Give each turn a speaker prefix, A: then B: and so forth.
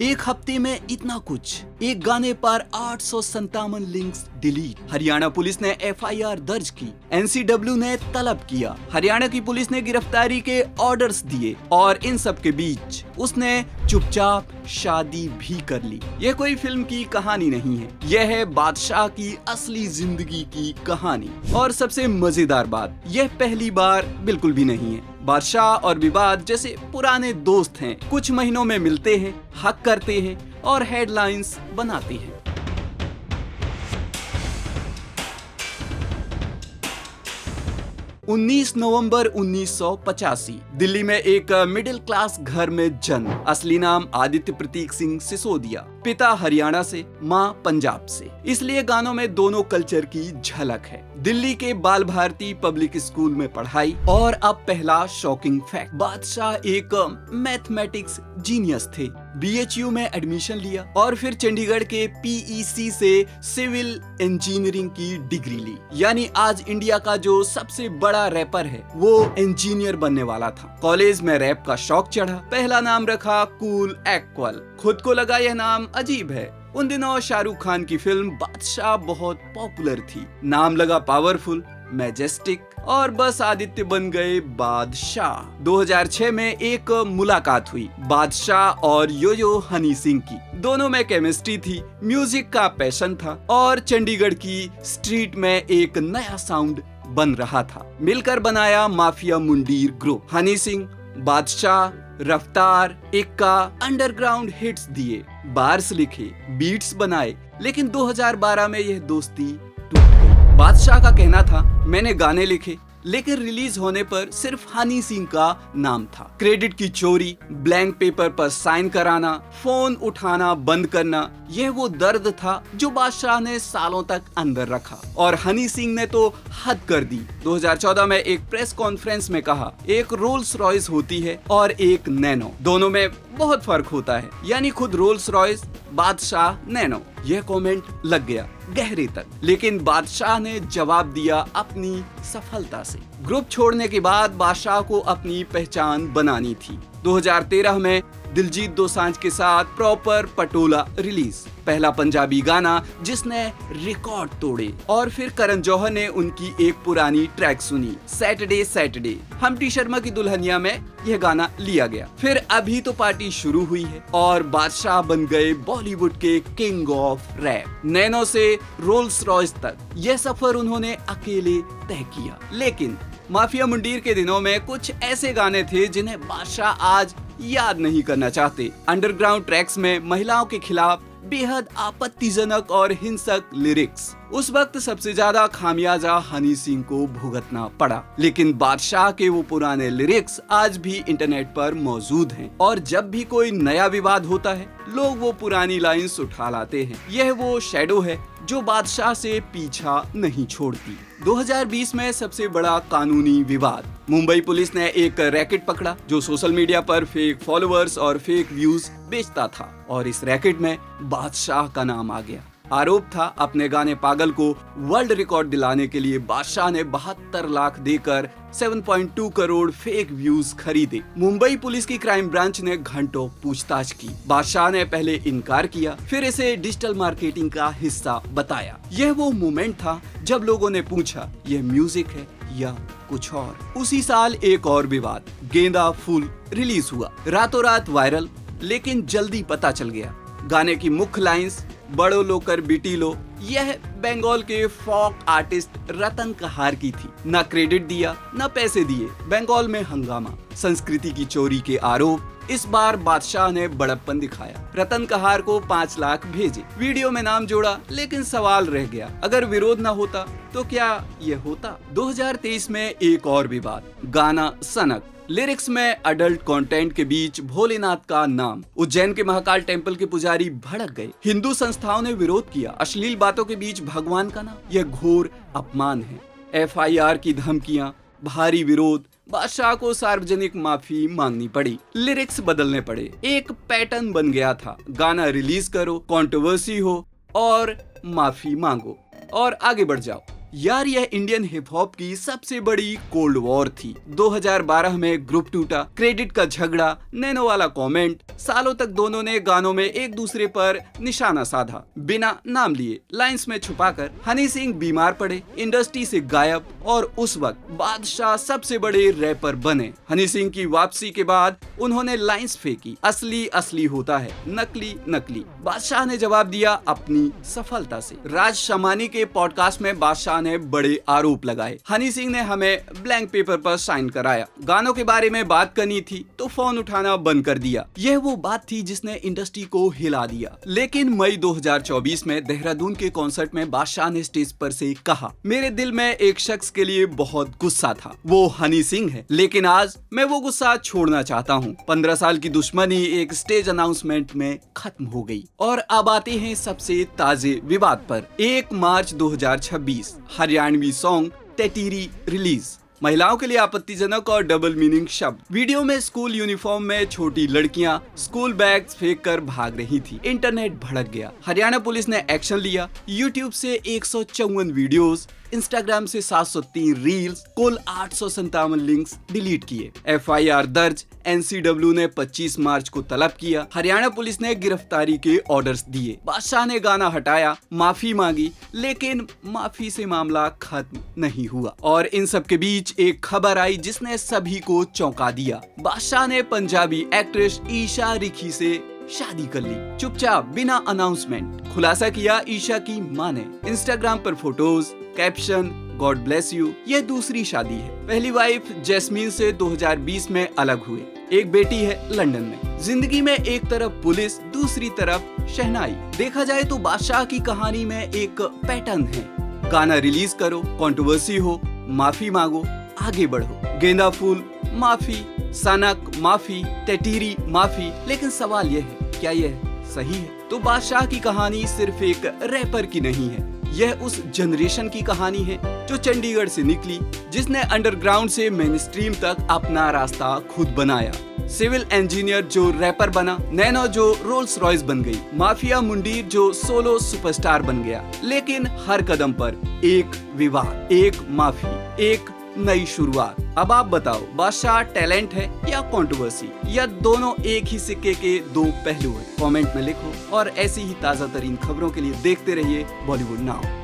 A: एक हफ्ते में इतना कुछ, एक गाने पर 857 लिंक्स डिलीट। हरियाणा पुलिस ने एफआईआर दर्ज की, एनसीडब्ल्यू ने तलब किया, हरियाणा की पुलिस ने गिरफ्तारी के ऑर्डर्स दिए और इन सब के बीच उसने चुपचाप शादी भी कर ली। यह कोई फिल्म की कहानी नहीं है, यह है बादशाह की असली जिंदगी की कहानी। और सबसे मजेदार बात, यह पहली बार बिल्कुल भी नहीं है। बादशाह और विवाद जैसे पुराने दोस्त हैं, कुछ महीनों में मिलते हैं, हक करते हैं और हेडलाइंस बनाते हैं। उन्नीस नवंबर 1985 दिल्ली में एक मिडिल क्लास घर में जन्म। असली नाम आदित्य प्रतीक सिंह सिसोदिया, पिता हरियाणा से, मां पंजाब से, इसलिए गानों में दोनों कल्चर की झलक है। दिल्ली के बाल भारती पब्लिक स्कूल में पढ़ाई। और अब पहला शॉकिंग फैक्ट, बादशाह एक मैथमेटिक्स जीनियस थे। बीएचयू में एडमिशन लिया और फिर चंडीगढ़ के पीईसी से सिविल इंजीनियरिंग की डिग्री ली। यानी आज इंडिया का जो सबसे बड़ा रैपर है वो इंजीनियर बनने वाला था। कॉलेज में रैप का शौक चढ़ा, पहला नाम रखा कूल एक्वल। खुद को लगा यह नाम अजीब है। उन दिनों शाहरुख खान की फिल्म बादशाह बहुत पॉपुलर थी, नाम लगा पावरफुल, मैजेस्टिक, और बस आदित्य बन गए बादशाह। 2006 में एक मुलाकात हुई बादशाह और यो हनी सिंह की। दोनों में केमिस्ट्री थी, म्यूजिक का पैशन था और चंडीगढ़ की स्ट्रीट में एक नया साउंड बन रहा था। मिलकर बनाया माफिया मुंडीर ग्रुप। हनी सिंह, बादशाह, रफ्तार, इक्का, अंडरग्राउंड हिट्स दिए, बार्स लिखे, बीट्स बनाए, लेकिन 2012 में यह दोस्ती टूट गई। बादशाह का कहना था, मैंने गाने लिखे लेकिन रिलीज होने पर सिर्फ हनी सिंह का नाम था। क्रेडिट की चोरी, ब्लैंक पेपर पर साइन कराना, फोन उठाना बंद करना, यह वो दर्द था जो बादशाह ने सालों तक अंदर रखा। और हनी सिंह ने तो हद कर दी। 2014 में एक प्रेस कॉन्फ्रेंस में कहा, एक रोल्स रॉयस होती है और एक नैनो, दोनों में बहुत फर्क होता है। यानी खुद रोल्स रॉयस, बादशाह नैनो। यह कमेंट लग गया गहरे तक, लेकिन बादशाह ने जवाब दिया अपनी सफलता से। ग्रुप छोड़ने के बाद बादशाह को अपनी पहचान बनानी थी। 2013 में दिलजीत दोसांझ के साथ प्रॉपर पटोला रिलीज, पहला पंजाबी गाना जिसने रिकॉर्ड तोड़े। और फिर करण जौहर ने उनकी एक पुरानी ट्रैक सुनी, सैटरडे सैटरडे। हम्टी शर्मा की दुल्हनिया में यह गाना लिया गया। फिर अभी तो पार्टी शुरू हुई है और बादशाह बन गए बॉलीवुड के किंग ऑफ रैप। नैनो से रोल्स रॉयस तक यह सफर उन्होंने अकेले तय किया। लेकिन माफिया मुंडीर के दिनों में कुछ ऐसे गाने थे जिन्हें बादशाह आज याद नहीं करना चाहते। अंडरग्राउंड ट्रैक्स में महिलाओं के खिलाफ बेहद आपत्तिजनक और हिंसक लिरिक्स। उस वक्त सबसे ज्यादा खामियाजा हनी सिंह को भुगतना पड़ा, लेकिन बादशाह के वो पुराने लिरिक्स आज भी इंटरनेट पर मौजूद हैं। और जब भी कोई नया विवाद होता है, लोग वो पुरानी लाइंस उठा लाते हैं। यह वो शैडो है जो बादशाह से पीछा नहीं छोड़ती। 2020 में सबसे बड़ा कानूनी विवाद, मुंबई पुलिस ने एक रैकेट पकड़ा जो सोशल मीडिया पर फेक फॉलोअर्स और फेक व्यूज बेचता था, और इस रैकेट में बादशाह का नाम आ गया। आरोप था, अपने गाने पागल को वर्ल्ड रिकॉर्ड दिलाने के लिए बादशाह ने 72 लाख देकर 7.2 करोड़ फेक व्यूज खरीदे। मुंबई पुलिस की क्राइम ब्रांच ने घंटों पूछताछ की। बादशाह ने पहले इनकार किया, फिर इसे डिजिटल मार्केटिंग का हिस्सा बताया। यह वो मोमेंट था जब लोगों ने पूछा, यह म्यूजिक है या कुछ और। उसी साल एक और विवाद, गेंदा फूल रिलीज हुआ, रातों रात वायरल, लेकिन जल्दी पता चल गया गाने की मुख्य लाइंस बड़ो लो कर बिटी लो यह बंगाल के फोक आर्टिस्ट रतन कहार की थी। न क्रेडिट दिया न पैसे दिए, बंगाल में हंगामा, संस्कृति की चोरी के आरोप। इस बार बादशाह ने बड़प्पन दिखाया, रतन कहार को 5 लाख भेजे, वीडियो में नाम जोड़ा, लेकिन सवाल रह गया, अगर विरोध न होता तो क्या ये होता। 2023 में एक और विवाद, गाना सनक, लिरिक्स में अडल्ट कंटेंट के बीच भोलेनाथ का नाम। उज्जैन के महाकाल टेंपल के पुजारी भड़क गए, हिंदू संस्थाओं ने विरोध किया, अश्लील बातों के बीच भगवान का नाम, यह घोर अपमान है। एफआईआर की धमकियां, भारी विरोध, बादशाह को सार्वजनिक माफी मांगनी पड़ी, लिरिक्स बदलने पड़े। एक पैटर्न बन गया था, गाना रिलीज करो, कंट्रोवर्सी हो और माफी मांगो और आगे बढ़ जाओ। यार यह इंडियन हिप हॉप की सबसे बड़ी कोल्ड वॉर थी। 2012 में ग्रुप टूटा, क्रेडिट का झगड़ा, नैनो वाला कमेंट, सालों तक दोनों ने गानों में एक दूसरे पर निशाना साधा, बिना नाम लिए, लाइंस में छुपाकर। हनी सिंह बीमार पड़े, इंडस्ट्री से गायब, और उस वक्त बादशाह सबसे बड़े रैपर बने। हनी सिंह की वापसी के बाद उन्होंने लाइंस फेंकी, असली असली होता है, नकली नकली। बादशाह ने जवाब दिया अपनी सफलता से। राज शमानी के पॉडकास्ट में बादशाह ने बड़े आरोप लगाए। हनी सिंह ने हमें ब्लैंक पेपर पर साइन कराया, गानों के बारे में बात करनी थी तो फोन उठाना बंद कर दिया। यह वो बात थी जिसने इंडस्ट्री को हिला दिया। लेकिन मई 2024 में देहरादून के कॉन्सर्ट में बादशाह ने स्टेज पर से कहा, मेरे दिल में एक शख्स के लिए बहुत गुस्सा था, वो हनी सिंह है, लेकिन आज मैं वो गुस्सा छोड़ना चाहता हूँ। 15 साल की दुश्मनी एक स्टेज अनाउंसमेंट में खत्म हो गई। और अब आते हैं सबसे ताजे विवाद पर। 1 मार्च 2026 हरियाणवी सॉन्ग टेटीरी रिलीज। महिलाओं के लिए आपत्तिजनक और डबल मीनिंग शब्द। वीडियो में स्कूल यूनिफॉर्म में छोटी लड़कियां स्कूल बैग्स फेंक कर भाग रही थी। इंटरनेट भड़क गया। हरियाणा पुलिस ने एक्शन लिया। यूट्यूब से 154 वीडियोस, इंस्टाग्राम से 703 रील्स, कुल 857 लिंक्स डिलीट किए। FIR दर्ज। NCW ने 25 मार्च को तलब किया। हरियाणा पुलिस ने गिरफ्तारी के ऑर्डर्स दिए। बादशाह ने गाना हटाया, माफी मांगी, लेकिन माफी से मामला खत्म नहीं हुआ। और इन सब के बीच एक खबर आई जिसने सभी को चौंका दिया। बादशाह ने पंजाबी एक्ट्रेस ईशा रिखी से शादी कर ली, चुपचाप, बिना अनाउंसमेंट। खुलासा किया ईशा की मां ने। इंस्टाग्राम पर photos, caption, God bless you. यह दूसरी शादी है। पहली वाइफ जैस्मीन से 2020 में अलग हुए। एक बेटी है लंदन में। जिंदगी में एक तरफ पुलिस, दूसरी तरफ शहनाई। देखा जाए तो बादशाह की कहानी में एक पैटर्न है। गाना रिलीज करो, कंट्रोवर्सी हो, माफी मांगो, आगे बढ़ो। गेंदा फूल माफी, सनक माफी, टेटीरी माफी। लेकिन सवाल यह है, क्या यह सही है? तो बादशाह की कहानी सिर्फ एक रैपर की नहीं है, यह उस जनरेशन की कहानी है जो चंडीगढ़ से निकली, जिसने अंडरग्राउंड से मेनस्ट्रीम तक अपना रास्ता खुद बनाया। सिविल इंजीनियर जो रैपर बना, नैनो जो रोल्स रॉयस बन गई, माफिया मुंडीर जो सोलो सुपरस्टार बन गया। लेकिन हर कदम पर एक विवाद, एक माफी, एक नई शुरुआत। अब आप बताओ, बादशाह टैलेंट है या कंट्रोवर्सी, या दोनों एक ही सिक्के के दो पहलू हैं? कमेंट में लिखो। और ऐसी ही ताजा तरीन खबरों के लिए देखते रहिए बॉलीवुड नाउ।